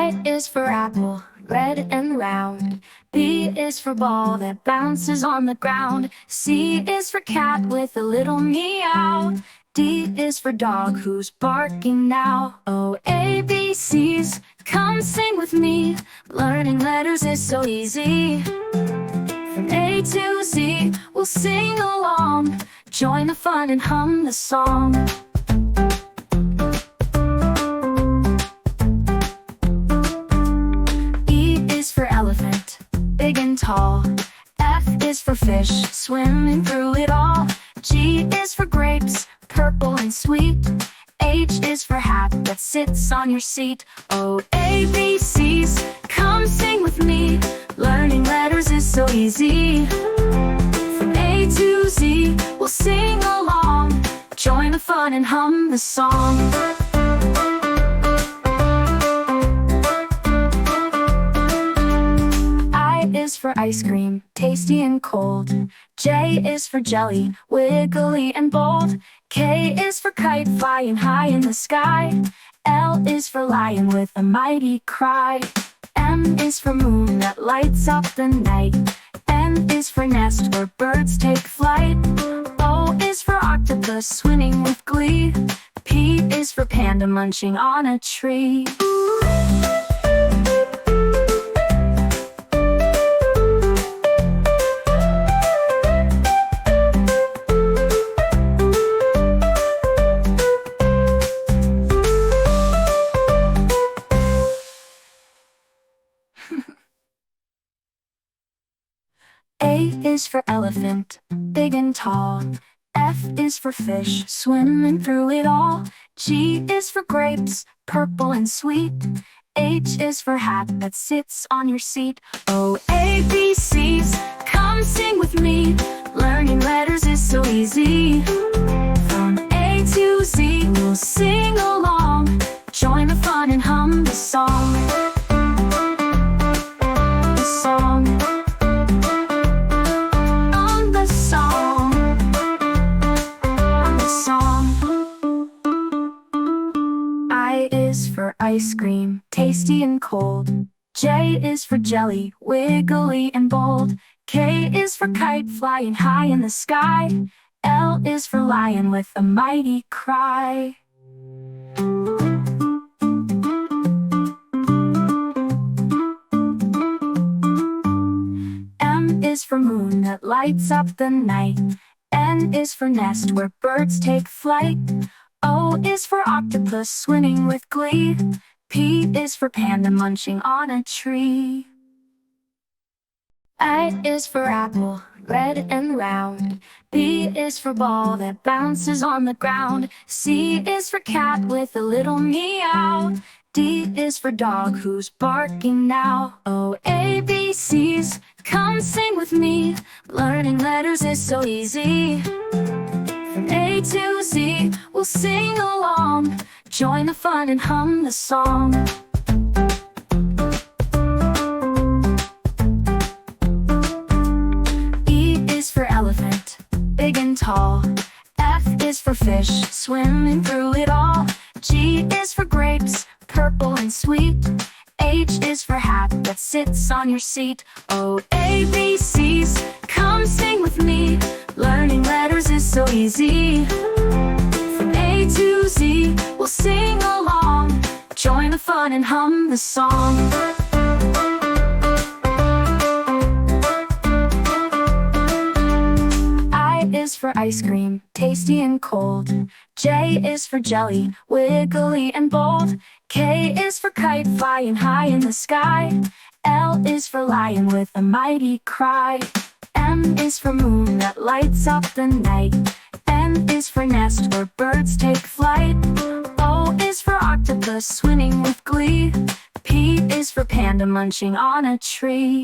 I is for apple, red and round. B is for ball that bounces on the ground. C is for cat with a little meow. D is for dog who's barking now. Oh, A, B, C's, come sing with me. Learning letters is so easy. From A to Z, we'll sing along. Join the fun and hum the song. E is for elephant, big and tall. F is for fish, swimming through it all. G is for grapes, purple and sweet. H is for hat that sits on your seat. Oh, A, B, C's, come sing with me. Learning letters is so easy. From A to Z, we'll sing along. Join the fun and hum the song. I is for ice cream, tasty and cold. J is for jelly, wiggly and bold. K is for kite, flying high in the sky. L is for lion with a mighty cry. M is for moon that lights up the night. N is for nest where birds take flight. O is for octopus swimming with glee. P is for panda munching on a tree. A is for elephant, big and tall. F is for fish, swimming through it all. G is for grapes, purple and sweet. H is for hat that sits on your seat. O, A, B, C's, come sing with me. Learning letters is so easy. From A to Z, we'll sing along. Join the fun and hum the song. The song. I is for ice cream, tasty and cold. J is for jelly, wiggly and bold. K is for kite, flying high in the sky. L is for lion with a mighty cry. M is for moon that lights up the night. N is for nest where birds take flight. O is for octopus swimming with glee. P is for panda munching on a tree. I is for apple, red and round. B is for ball that bounces on the ground. C is for cat with a little meow. D is for dog who's barking now. Oh, A, B, C's, come sing with me. Learning letters is so easy. From A to Z, we'll sing along. Join the fun and hum the song. E is for elephant, big and tall. F is for fish, swimming through it all. G is for grapes, purple and sweet. H is for hat that sits on your seat. O, A, B, C's, come sing with me. Learning letters is so easy. From A to Z, we'll sing along. Join the fun and hum the song. I is for ice cream, tasty and cold. J is for jelly, wiggly and bold. K is for kite, flying high in the sky. L is for lion with a mighty cry. M is for moon that lights up the night. N is for nest where birds take flight. O is for octopus swimming with glee. P is for panda munching on a tree.